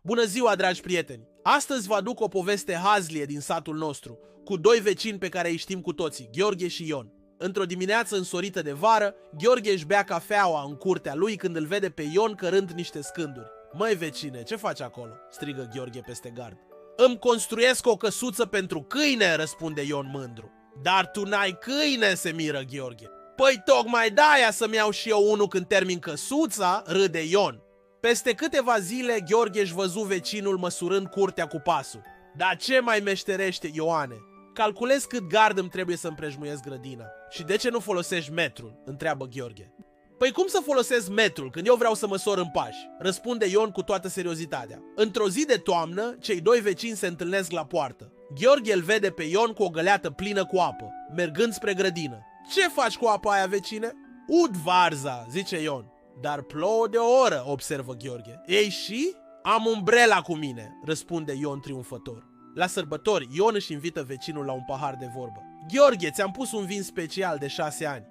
Bună ziua, dragi prieteni! Astăzi vă aduc o poveste hazlie din satul nostru, cu doi vecini pe care îi știm cu toții, Gheorghe și Ion. Într-o dimineață însorită de vară, Gheorghe își bea cafeaua în curtea lui când îl vede pe Ion cărând niște scânduri. Măi vecine, ce faci acolo? Strigă Gheorghe peste gard. Îmi construiesc o căsuță pentru câine, răspunde Ion mândru. Dar tu n-ai câine, se miră Gheorghe. Păi tocmai de-aia să-mi iau și eu unul când termin căsuța, râde Ion. Peste câteva zile, Gheorghe își văzu vecinul măsurând curtea cu pasul. Dar ce mai meșterește, Ioane? Calculez cât gard îmi trebuie să împrejmuiesc grădina. Și de ce nu folosești metrul? Întreabă Gheorghe. Păi cum să folosesc metrul când eu vreau să măsor în pași? Răspunde Ion cu toată seriozitatea. Într-o zi de toamnă, cei doi vecini se întâlnesc la poartă. Gheorghe îl vede pe Ion cu o găleată plină cu apă, mergând spre grădină. Ce faci cu apa aia, vecine? Ud varza, zice Ion. Dar plouă de o oră, observă Gheorghe. Ei și? Am umbrela cu mine, răspunde Ion triumfător. La sărbători, Ion își invită vecinul la un pahar de vorbă. Gheorghe, ți-am pus un vin special de 6 ani.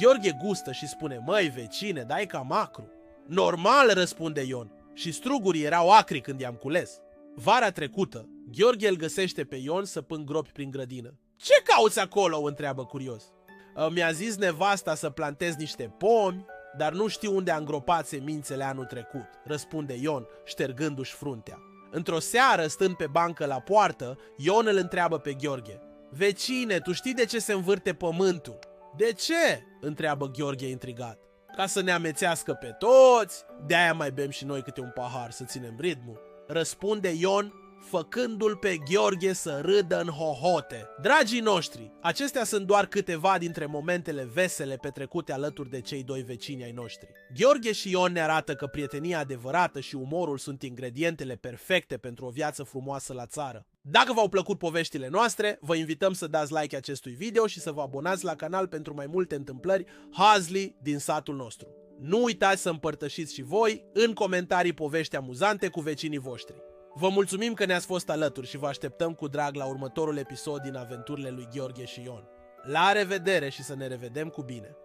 Gheorghe gustă și spune, măi vecine, dai cam acru. Normal, răspunde Ion, și strugurii erau acri când i-am cules. Vara trecută, Gheorghe îl găsește pe Ion săpând gropi prin grădină. Ce cauți acolo? Întreabă curios. Mi-a zis nevasta să plantez niște pomi, dar nu știu unde a îngropat semințele anul trecut, răspunde Ion, ștergându-și fruntea. Într-o seară, stând pe bancă la poartă, Ion îl întreabă pe Gheorghe. Vecine, tu știi de ce se învârte pământul? De ce? Întreabă Gheorghe intrigat. Ca să ne amețească pe toți, de-aia mai bem și noi câte un pahar să ținem ritmul, răspunde Ion, făcându-l pe Gheorghe să râdă în hohote. Dragii noștri, acestea sunt doar câteva dintre momentele vesele petrecute alături de cei doi vecini ai noștri. Gheorghe și Ion ne arată că prietenia adevărată și umorul sunt ingredientele perfecte pentru o viață frumoasă la țară. Dacă v-au plăcut poveștile noastre, vă invităm să dați like acestui video și să vă abonați la canal pentru mai multe întâmplări hazli din satul nostru. Nu uitați să împărtășiți și voi în comentarii povești amuzante cu vecinii voștri. Vă mulțumim că ne-ați fost alături și vă așteptăm cu drag la următorul episod din aventurile lui Gheorghe și Ion. La revedere și să ne revedem cu bine!